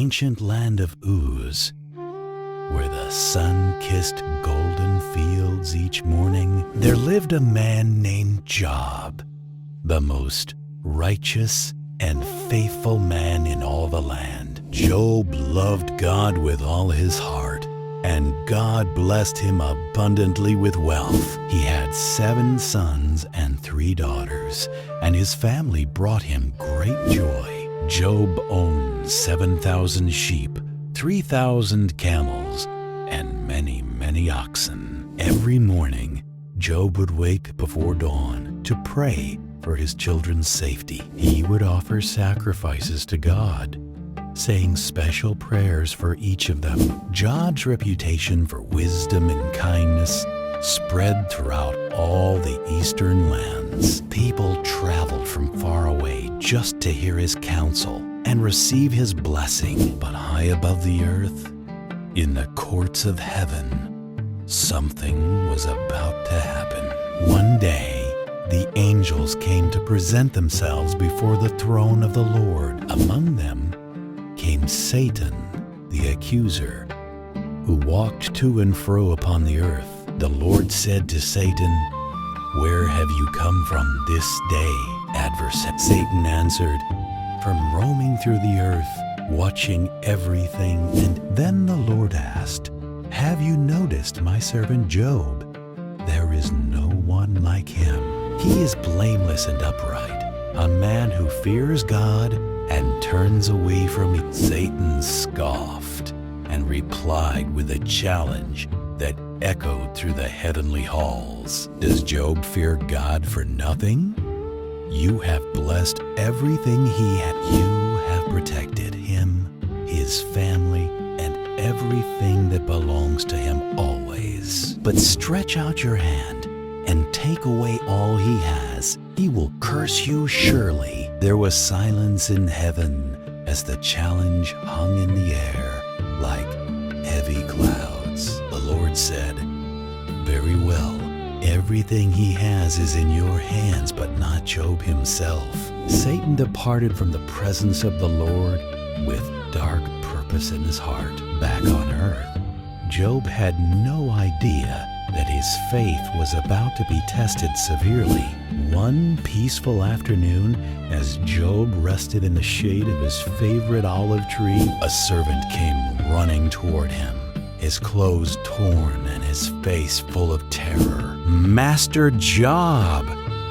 ancient land of Uz, where the sun-kissed golden fields each morning, there lived a man named Job, the most righteous and faithful man in all the land. Job loved God with all his heart, and God blessed him abundantly with wealth. He had 7 sons and 3 daughters, and his family brought him great joy. Job owned 7,000 sheep, 3,000 camels, and many, many oxen. Every morning, Job would wake before dawn to pray for his children's safety. He would offer sacrifices to God, saying special prayers for each of them. Job's reputation for wisdom and kindness spread throughout all the eastern lands. People traveled from far away just to hear his counsel and receive his blessing. But high above the earth, in the courts of heaven, something was about to happen. One day, the angels came to present themselves before the throne of the Lord. Among them came Satan, the accuser, who walked to and fro upon the earth. The Lord said to Satan, "Where have you come from this day, adversary?" Satan answered, "From roaming through the earth, watching everything." And then the Lord asked, "Have you noticed my servant Job? There is no one like him. He is blameless and upright, a man who fears God and turns away from it." Satan scoffed and replied with a challenge that echoed through the heavenly halls. Does Job fear God for nothing? You have blessed everything he had. You have protected him, his family, and everything that belongs to him always. But stretch out your hand and take away all he has. He will curse you surely. There was silence in heaven as the challenge hung in the air like heavy clouds. The Lord said, "Very well, everything he has is in your hands, but not Job himself." Satan departed from the presence of the Lord with dark purpose in his heart. Back on earth, Job had no idea that his faith was about to be tested severely. One peaceful afternoon, as Job rested in the shade of his favorite olive tree, a servant came running toward him, his clothes torn and his face full of terror. "Master Job!"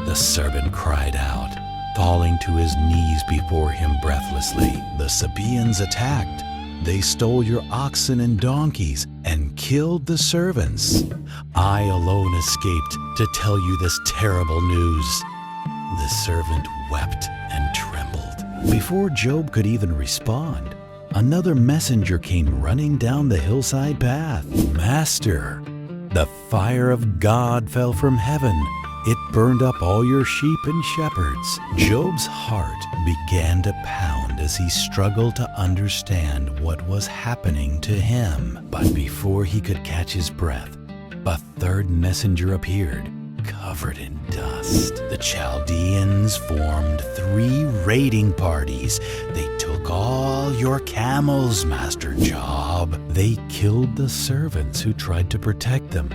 the servant cried out, falling to his knees before him breathlessly. "The Sabaeans attacked. They stole your oxen and donkeys and killed the servants. I alone escaped to tell you this terrible news." The servant wept and trembled. Before Job could even respond, another messenger came running down the hillside path. "Master, the fire of God fell from heaven. It burned up all your sheep and shepherds." Job's heart began to pound as he struggled to understand what was happening to him. But before he could catch his breath, a third messenger appeared, covered in dust. The Chaldeans formed 3 raiding parties. They took all your camels, Master Job. They killed the servants who tried to protect them.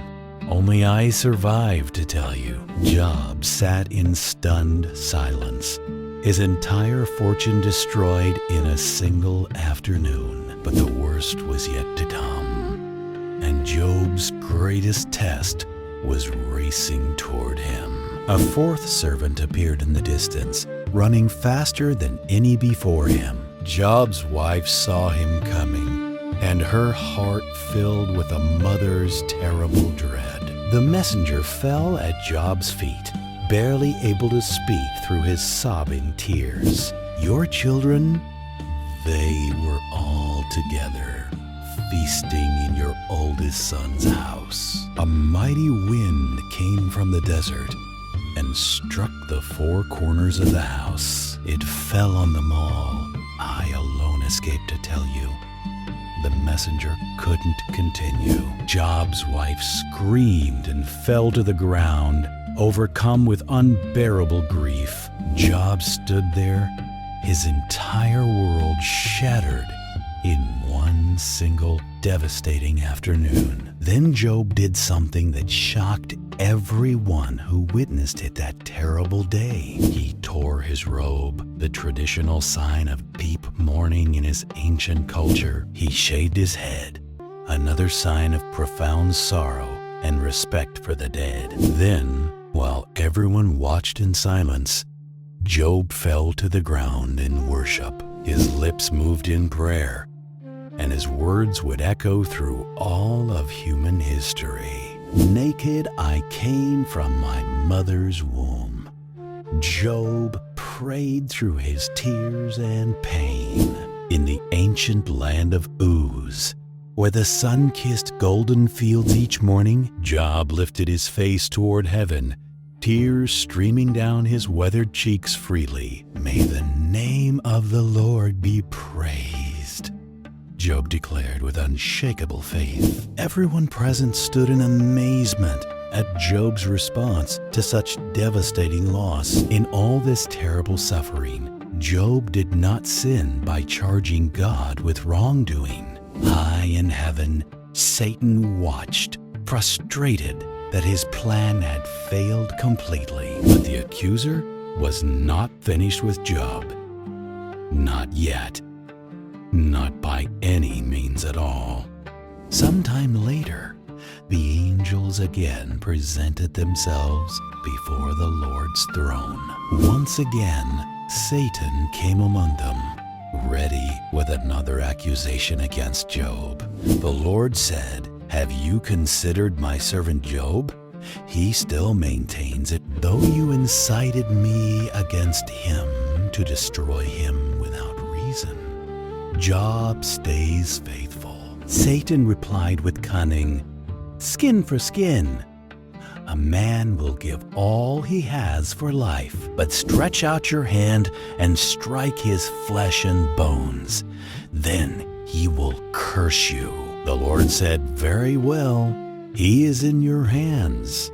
Only I survived to tell you. Job sat in stunned silence, his entire fortune destroyed in a single afternoon. But the worst was yet to come, and Job's greatest test was racing toward him. A 4th servant appeared in the distance, running faster than any before him. Job's wife saw him coming, and her heart filled with a mother's terrible dread. The messenger fell at Job's feet, barely able to speak through his sobbing tears. "Your children, they were all together, feasting in your oldest son's house." A mighty wind came from the desert and struck the 4 corners of the house. It fell on them all. I alone escaped to tell you. The messenger couldn't continue. Job's wife screamed and fell to the ground, overcome with unbearable grief. Job stood there, his entire world shattered in one single devastating afternoon. Then Job did something that shocked everyone who witnessed it that terrible day. He tore his robe, the traditional sign of deep mourning in his ancient culture. He shaved his head, another sign of profound sorrow and respect for the dead. Then, while everyone watched in silence, Job fell to the ground in worship. His lips moved in prayer, and his words would echo through all of human history. Naked I came from my mother's womb. Job prayed through his tears and pain. In the ancient land of Uz, where the sun-kissed golden fields each morning, Job lifted his face toward heaven, tears streaming down his weathered cheeks freely. May the name of the Lord be praised, Job declared with unshakable faith. Everyone present stood in amazement at Job's response to such devastating loss. In all this terrible suffering, Job did not sin by charging God with wrongdoing. High in heaven, Satan watched, frustrated that his plan had failed completely. But the accuser was not finished with Job. Not yet. Not by any means at all. Sometime later, the angels again presented themselves before the Lord's throne. Once again, Satan came among them, ready with another accusation against Job. The Lord said, "Have you considered my servant Job? He still maintains it, though you incited me against him to destroy him without reason. Job stays faithful." Satan replied with cunning, "Skin for skin. A man will give all he has for life, but stretch out your hand and strike his flesh and bones. Then he will curse you." The Lord said, "Very well, he is in your hands,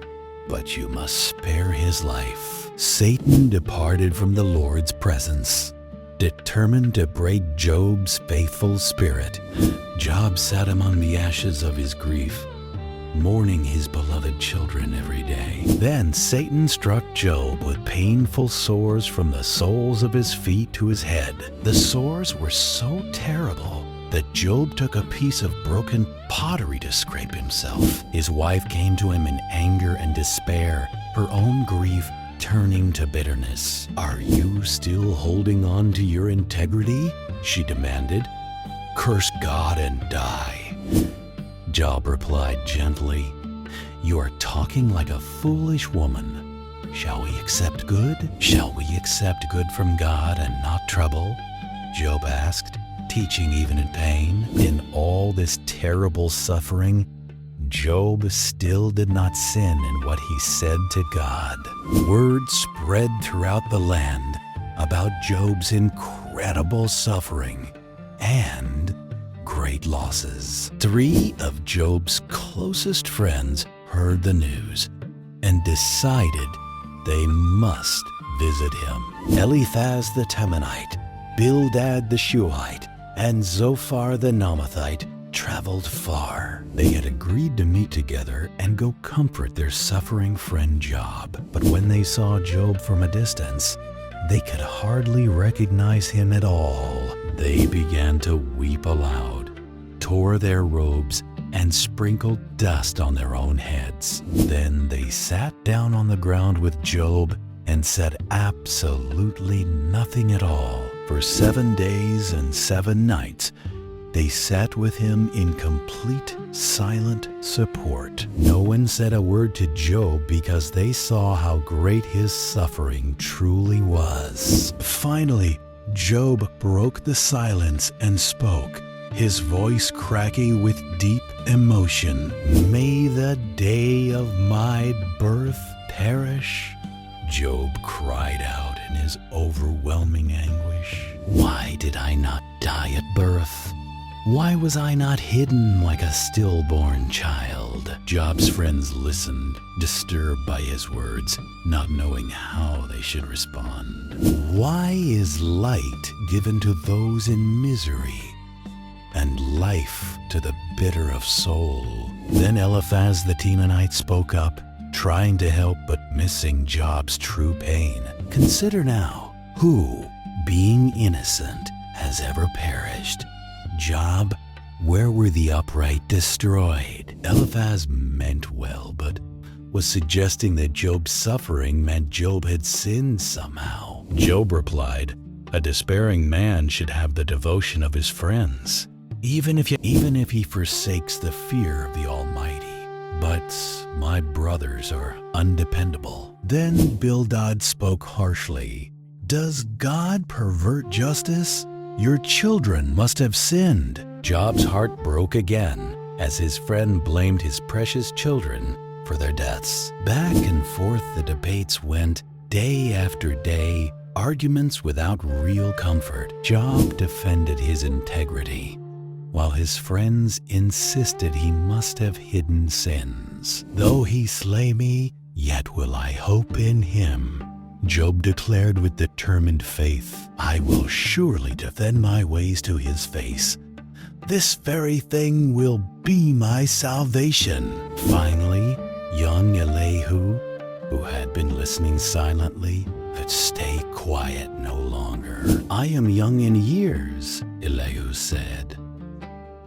but you must spare his life." Satan departed from the Lord's presence, determined to break Job's faithful spirit. Job sat among the ashes of his grief, mourning his beloved children every day. Then Satan struck Job with painful sores from the soles of his feet to his head. The sores were so terrible that Job took a piece of broken pottery to scrape himself. His wife came to him in anger and despair, her own grief turning to bitterness. "Are you still holding on to your integrity?" she demanded. "Curse God and die." Job replied gently, "You are talking like a foolish woman. Shall we accept good? Shall we accept good from God and not trouble?" Job asked, teaching even in pain. In all this terrible suffering, Job still did not sin in what he said to God. Word spread throughout the land about Job's incredible suffering and great losses. 3 of Job's closest friends heard the news and decided they must visit him. Eliphaz the Temanite, Bildad the Shuhite, and Zophar the Naamathite traveled far. They had agreed to meet together and go comfort their suffering friend Job. But when they saw Job from a distance, they could hardly recognize him at all. They began to weep aloud, tore their robes, and sprinkled dust on their own heads. Then they sat down on the ground with Job and said absolutely nothing at all. For 7 days and 7 nights, they sat with him in complete silent support. No one said a word to Job because they saw how great his suffering truly was. Finally, Job broke the silence and spoke, his voice cracking with deep emotion. "May the day of my birth perish," Job cried out in his overwhelming anguish. "Why did I not die at birth? Why was I not hidden like a stillborn child?" Job's friends listened, disturbed by his words, not knowing how they should respond. "Why is light given to those in misery, and life to the bitter of soul. Then Eliphaz the Temanite spoke up, trying to help but missing Job's true pain. Consider now, who, being innocent, has ever perished? Job, where were the upright destroyed? Eliphaz meant well, but was suggesting that Job's suffering meant Job had sinned somehow. Job replied, a despairing man should have the devotion of his friends, even if he forsakes the fear of the Almighty. But my brothers are undependable. Then Bildad spoke harshly. Does God pervert justice? Your children must have sinned. Job's heart broke again as his friend blamed his precious children for their deaths. Back and forth the debates went, day after day, arguments without real comfort. Job defended his integrity, while his friends insisted he must have hidden sins. Though he slay me, yet will I hope in him. Job declared with determined faith, I will surely defend my ways to his face. This very thing will be my salvation. Finally, young Elihu, who had been listening silently, could stay quiet no longer. I am young in years, Elihu said,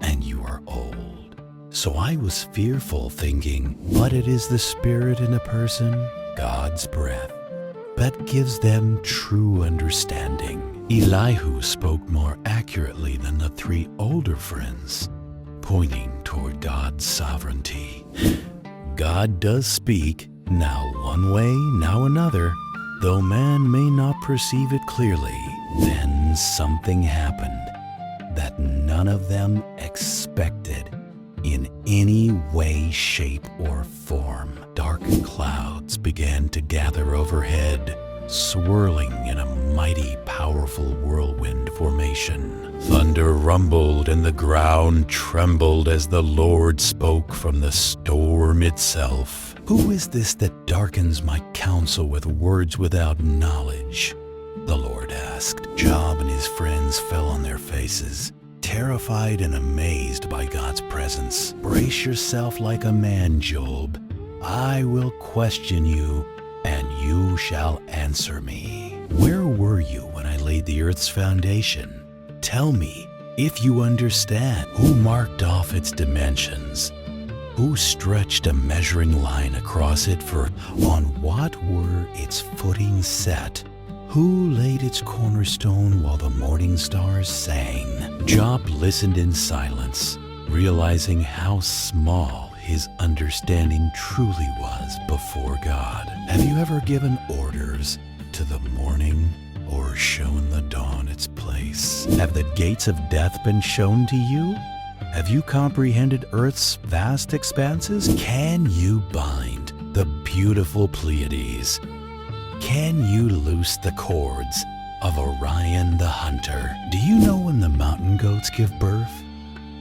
and you are old. So I was fearful, thinking, but it is the spirit in a person, God's breath, that gives them true understanding. Elihu spoke more accurately than the three older friends, pointing toward God's sovereignty. God does speak, now one way, now another, though man may not perceive it clearly. Then something happened that none of them expected in any way, shape, or form. Dark clouds began to gather overhead, swirling in a mighty, powerful whirlwind formation. Thunder rumbled and the ground trembled as the Lord spoke from the storm itself. Who is this that darkens my counsel with words without knowledge? The Lord asked. Job and his friends fell on their faces, terrified and amazed by God's presence. Brace yourself like a man, Job. I will question you, and you shall answer me. Where were you when I laid the earth's foundation? Tell me, if you understand. Who marked off its dimensions? Who stretched a measuring line across it? For on what were its footings set? Who laid its cornerstone while the morning stars sang? Job listened in silence, realizing how small his understanding truly was before God. Have you ever given orders to the morning or shown the dawn its place? Have the gates of death been shown to you? Have you comprehended earth's vast expanses? Can you bind the beautiful Pleiades? Can you loose the cords of Orion the hunter? Do you know when the mountain goats give birth?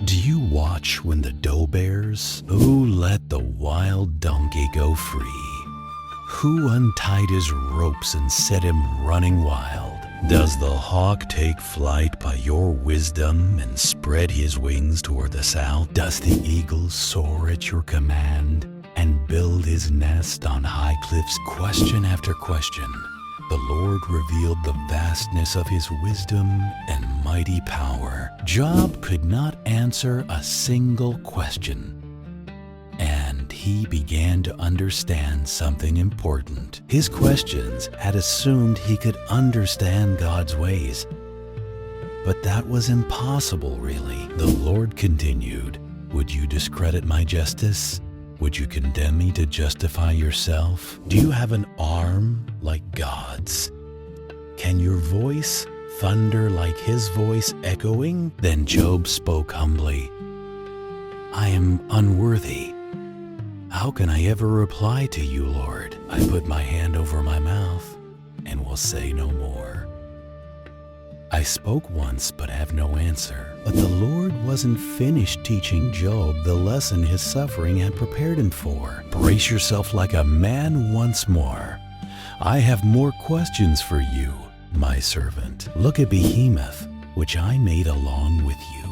Do you watch when the doe bears? Who let the wild donkey go free? Who untied his ropes and set him running wild? Does the hawk take flight by your wisdom and spread his wings toward the south? Does the eagle soar at your command and build his nest on high cliffs? Question after question, the Lord revealed the vastness of his wisdom and mighty power. Job could not answer a single question, and he began to understand something important. His questions had assumed he could understand God's ways, but that was impossible, really. The Lord continued, would you discredit my justice? Would you condemn me to justify yourself? Do you have an arm like God's? Can your voice thunder like his voice echoing? Then Job spoke humbly. I am unworthy. How can I ever reply to you, Lord? I put my hand over my mouth and will say no more. I spoke once but have no answer. But the Lord wasn't finished teaching Job the lesson his suffering had prepared him for. Brace yourself like a man once more. I have more questions for you, my servant. Look at Behemoth, which I made along with you.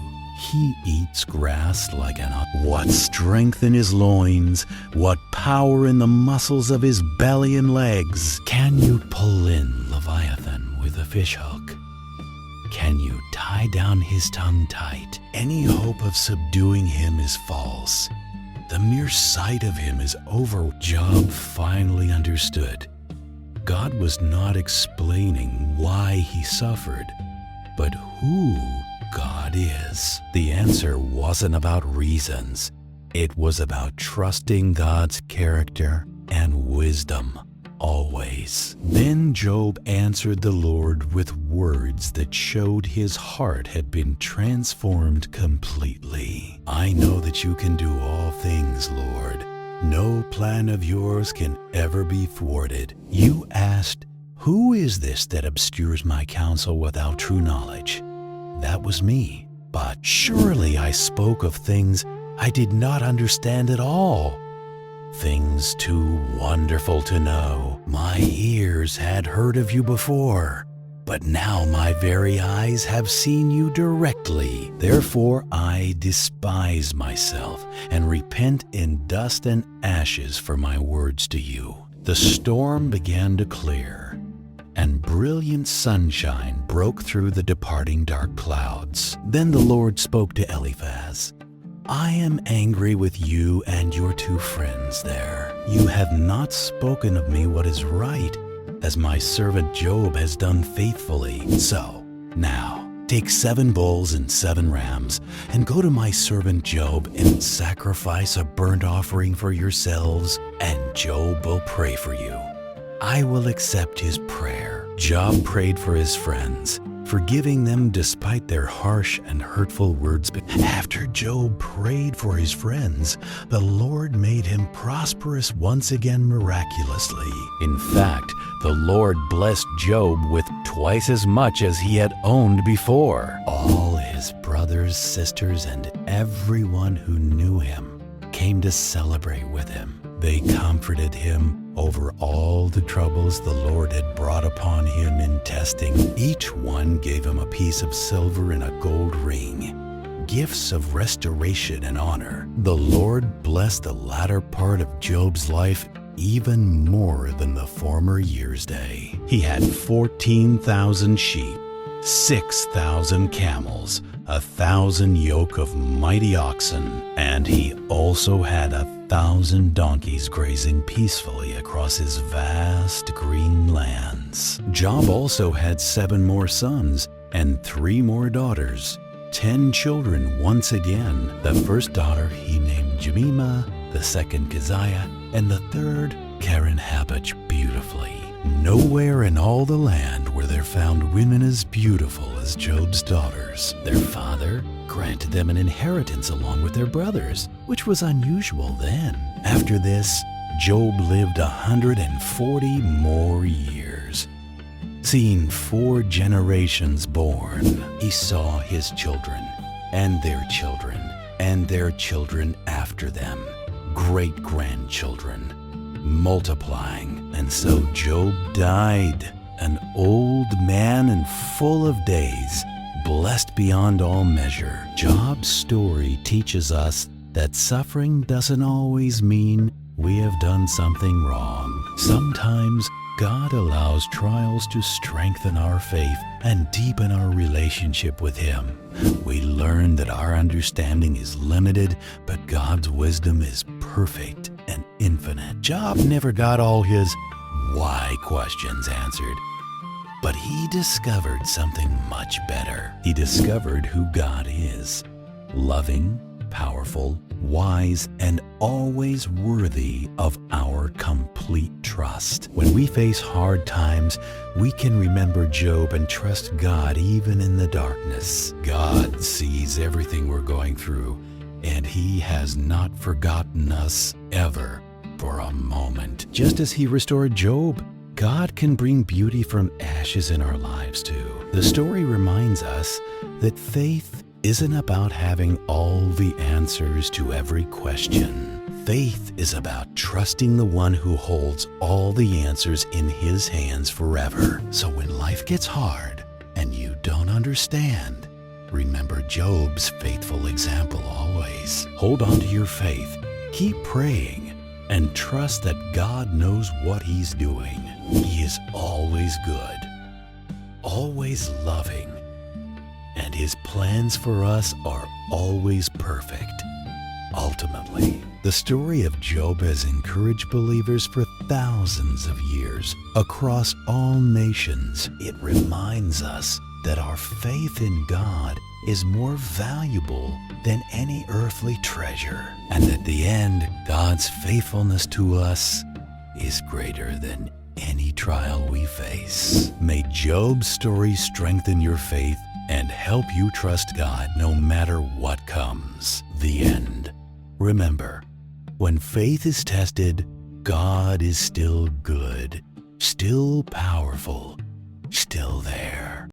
he eats grass like an ox. What strength in his loins, what power in the muscles of his belly and legs. Can you pull in Leviathan with a fishhook? Can you tie down his tongue tight? Any hope of subduing him is false. The mere sight of him is over. Job finally understood. God was not explaining why he suffered, but who God is. The answer wasn't about reasons. It was about trusting God's character and wisdom, always. Then Job answered the Lord with words that showed his heart had been transformed completely. I know that you can do all things, Lord. No plan of yours can ever be thwarted. You asked, who is this that obscures my counsel without true knowledge? That was me. But surely I spoke of things I did not understand at all. Things too wonderful to know. My ears had heard of you before, but now my very eyes have seen you directly. Therefore I despise myself and repent in dust and ashes for my words to you. The storm began to clear, and brilliant sunshine broke through the departing dark clouds. Then the Lord spoke to Eliphaz. I am angry with you and your two friends there. You have not spoken of me what is right, as my servant Job has done faithfully. So, now, take 7 bulls and 7 rams, and go to my servant Job and sacrifice a burnt offering for yourselves, and Job will pray for you. I will accept his prayer. Job prayed for his friends, forgiving them despite their harsh and hurtful words. But after Job prayed for his friends, the Lord made him prosperous once again miraculously. In fact, the Lord blessed Job with twice as much as he had owned before. All his brothers, sisters, and everyone who knew him came to celebrate with him. They comforted him over all the troubles the Lord had brought upon him in testing. Each one gave him a piece of silver and a gold ring, gifts of restoration and honor. The Lord blessed the latter part of Job's life even more than the former year's day. He had 14,000 sheep, 6,000 camels, 1,000 yoke of mighty oxen, and he also had 1,000 donkeys grazing peacefully across his vast green lands. Job also had 7 more sons and 3 more daughters, 10 children once again. The first daughter he named Jemima, the second Keziah, and the third Karen-Happuch beautifully. Nowhere in all the land were there found women as beautiful as Job's daughters. Their father granted them an inheritance along with their brothers, which was unusual then. After this, Job lived 140 more years. Seeing 4 generations born, he saw his children, and their children, and their children after them, great-grandchildren, multiplying. And so Job died, an old man and full of days, blessed beyond all measure. Job's story teaches us that suffering doesn't always mean we have done something wrong. Sometimes God allows trials to strengthen our faith and deepen our relationship with Him. We learn that our understanding is limited, but God's wisdom is perfect and infinite. Job never got all his why questions answered, but he discovered something much better. He discovered who God is: loving, powerful, wise, and always worthy of our complete trust. When we face hard times, we can remember Job and trust God even in the darkness. God sees everything we're going through, and He has not forgotten us ever for a moment. Just as He restored Job, God can bring beauty from ashes in our lives too. The story reminds us that faith isn't about having all the answers to every question. Faith is about trusting the one who holds all the answers in His hands forever. So when life gets hard and you don't understand, Remember Job's faithful example always. Hold on to your faith, keep praying, and trust that God knows what He's doing. He is always good, always loving, and His plans for us are always perfect. Ultimately, the story of Job has encouraged believers for thousands of years across all nations. It reminds us that our faith in God is more valuable than any earthly treasure, and at the end, God's faithfulness to us is greater than any trial we face. May Job's story strengthen your faith and help you trust God no matter what comes. The end. Remember, when faith is tested, God is still good, still powerful, still there.